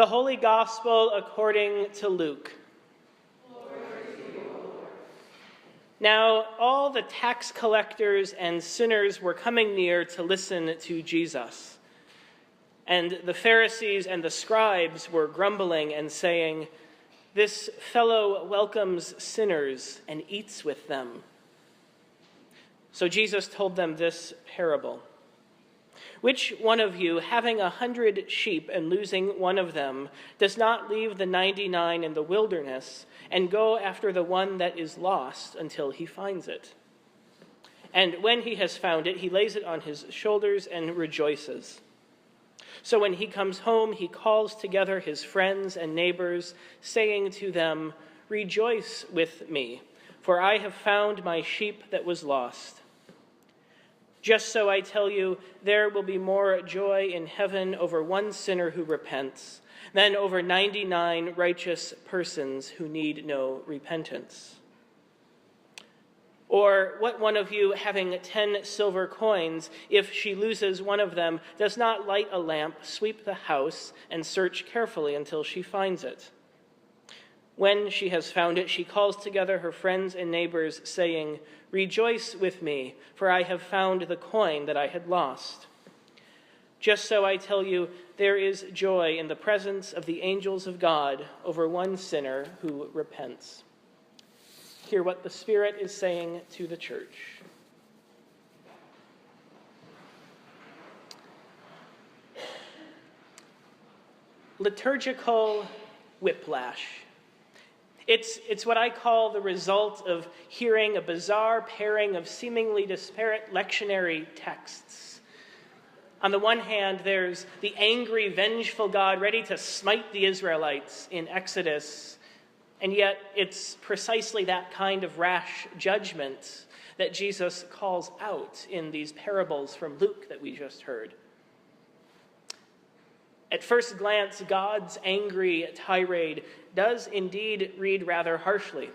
The Holy Gospel according to Luke. Glory to you, O Lord. Now all the tax collectors and sinners were coming near to listen to Jesus. And the Pharisees and the scribes were grumbling and saying, "This fellow welcomes sinners and eats with them." So Jesus told them this parable. Which one of you, having 100 sheep and losing one of them, does not leave the 99 in the wilderness and go after the one that is lost until he finds it? And when he has found it, he lays it on his shoulders and rejoices. So when he comes home, he calls together his friends and neighbors, saying to them, "Rejoice with me, for I have found my sheep that was lost." Just so I tell you, there will be more joy in heaven over one sinner who repents than over 99 righteous persons who need no repentance. Or what one of you, having 10 silver coins, if she loses one of them, does not light a lamp, sweep the house, and search carefully until she finds it? When she has found it, she calls together her friends and neighbors, saying, "Rejoice with me, for I have found the coin that I had lost." Just so I tell you, there is joy in the presence of the angels of God over one sinner who repents. Hear what the Spirit is saying to the church. Liturgical whiplash. It's what I call the result of hearing a bizarre pairing of seemingly disparate lectionary texts. On the one hand, there's the angry, vengeful God ready to smite the Israelites in Exodus, and yet it's precisely that kind of rash judgment that Jesus calls out in these parables from Luke that we just heard. At first glance, God's angry tirade does indeed read rather harshly.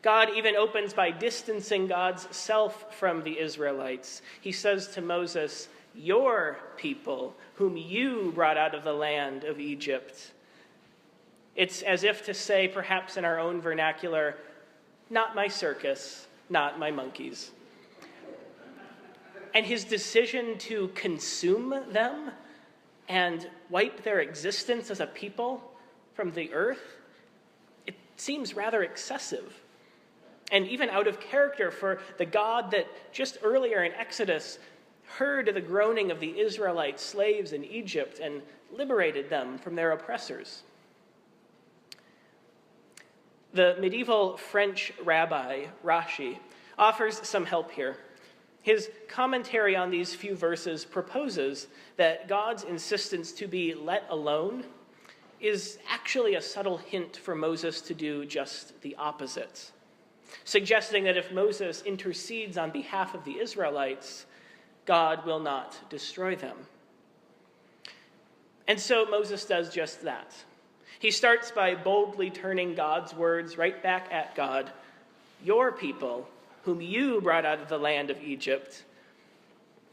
God even opens by distancing God's self from the Israelites. He says to Moses, "Your people, whom you brought out of the land of Egypt." It's as if to say, perhaps in our own vernacular, "Not my circus, not my monkeys." And his decision to consume them and wipe their existence as a people from the earth, it seems rather excessive and even out of character for the God that just earlier in Exodus heard the groaning of the Israelite slaves in Egypt and liberated them from their oppressors. The medieval French rabbi, Rashi, offers some help here. His commentary on these few verses proposes that God's insistence to be let alone is actually a subtle hint for Moses to do just the opposite, suggesting that if Moses intercedes on behalf of the Israelites, God will not destroy them. And so Moses does just that. He starts by boldly turning God's words right back at God. "Your people, whom you brought out of the land of Egypt."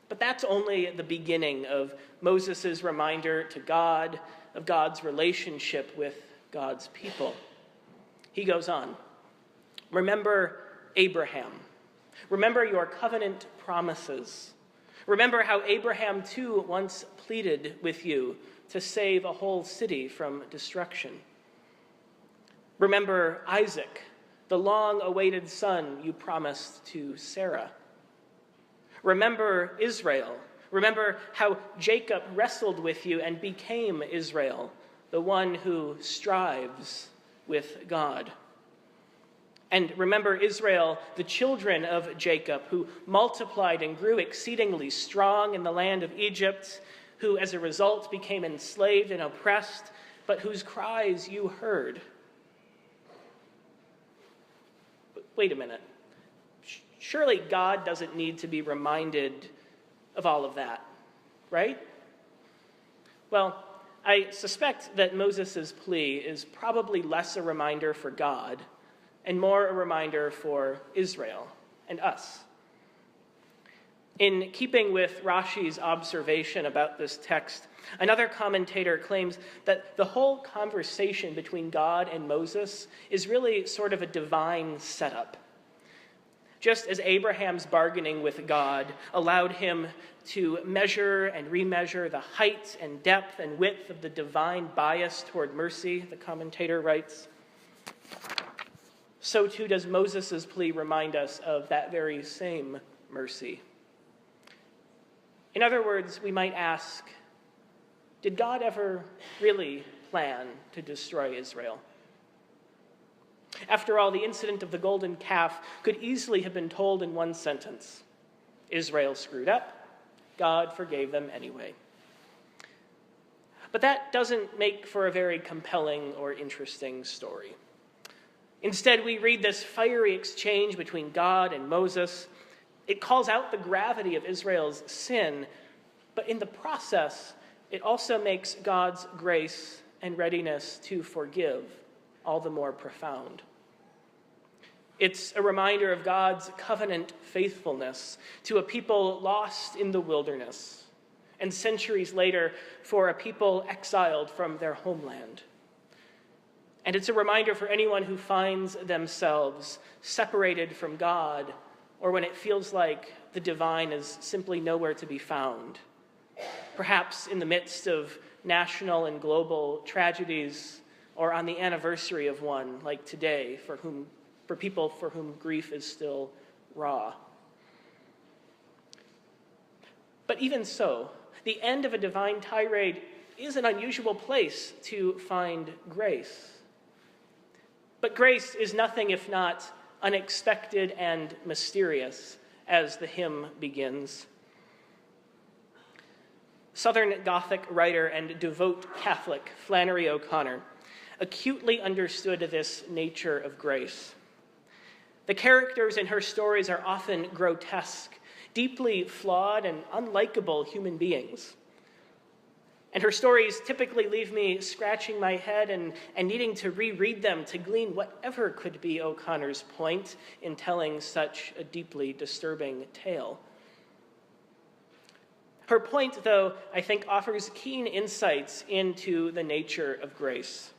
But that's only the beginning of Moses' reminder to God of God's relationship with God's people. He goes on, "Remember Abraham. Remember your covenant promises. Remember how Abraham too once pleaded with you to save a whole city from destruction. Remember Isaac, the long-awaited son you promised to Sarah. Remember Israel. Remember how Jacob wrestled with you and became Israel, the one who strives with God. And remember Israel, the children of Jacob, who multiplied and grew exceedingly strong in the land of Egypt, who as a result became enslaved and oppressed, but whose cries you heard." But wait a minute. Surely God doesn't need to be reminded of all of that, right? Well, I suspect that Moses' plea is probably less a reminder for God and more a reminder for Israel and us. In keeping with Rashi's observation about this text, another commentator claims that the whole conversation between God and Moses is really sort of a divine setup. Just as Abraham's bargaining with God allowed him to measure and remeasure the height and depth and width of the divine bias toward mercy, the commentator writes, so too does Moses' plea remind us of that very same mercy. In other words, we might ask, did God ever really plan to destroy Israel? After all, the incident of the golden calf could easily have been told in one sentence. Israel screwed up. God forgave them anyway. But that doesn't make for a very compelling or interesting story. Instead, we read this fiery exchange between God and Moses. It calls out the gravity of Israel's sin, but in the process, it also makes God's grace and readiness to forgive all the more profound. It's a reminder of God's covenant faithfulness to a people lost in the wilderness, and centuries later for a people exiled from their homeland. And it's a reminder for anyone who finds themselves separated from God, or when it feels like the divine is simply nowhere to be found. Perhaps in the midst of national and global tragedies, or on the anniversary of one, like today, for people for whom grief is still raw. But even so, the end of a divine tirade is an unusual place to find grace. But grace is nothing if not unexpected and mysterious, as the hymn begins. Southern Gothic writer and devout Catholic Flannery O'Connor acutely understood this nature of grace. The characters in her stories are often grotesque, deeply flawed, and unlikable human beings. And her stories typically leave me scratching my head and needing to reread them to glean whatever could be O'Connor's point in telling such a deeply disturbing tale. Her point, though, I think offers keen insights into the nature of grace.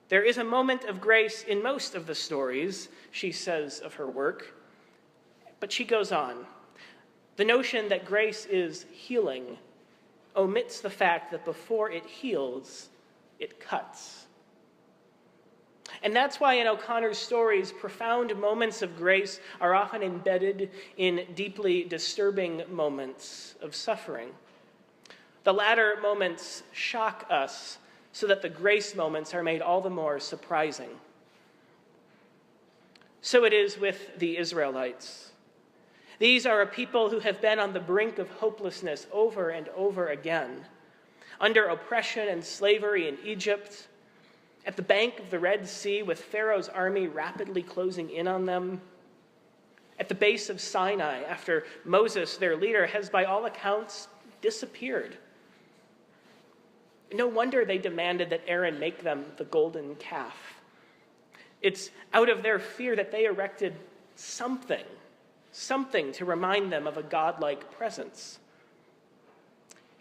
There is a moment of grace in most of the stories, she says of her work, but she goes on. The notion that grace is healing omits the fact that before it heals, it cuts. And that's why in O'Connor's stories, profound moments of grace are often embedded in deeply disturbing moments of suffering. The latter moments shock us so that the grace moments are made all the more surprising. So it is with the Israelites. These are a people who have been on the brink of hopelessness over and over again, under oppression and slavery in Egypt, at the bank of the Red Sea with Pharaoh's army rapidly closing in on them, at the base of Sinai after Moses, their leader, has by all accounts disappeared. No wonder they demanded that Aaron make them the golden calf. It's out of their fear that they erected something to remind them of a godlike presence.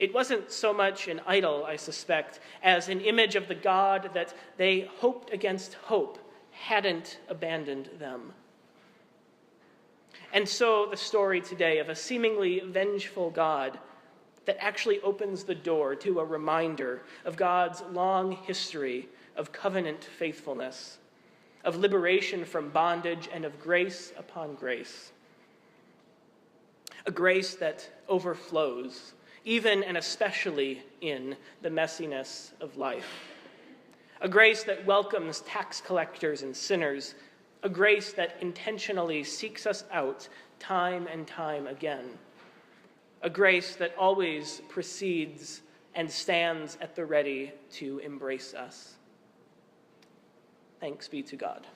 It wasn't so much an idol, I suspect, as an image of the God that they hoped against hope hadn't abandoned them. And so the story today of a seemingly vengeful God that actually opens the door to a reminder of God's long history of covenant faithfulness, of liberation from bondage, and of grace upon grace. A grace that overflows, even and especially in the messiness of life. A grace that welcomes tax collectors and sinners. A grace that intentionally seeks us out time and time again. A grace that always precedes and stands at the ready to embrace us. Thanks be to God.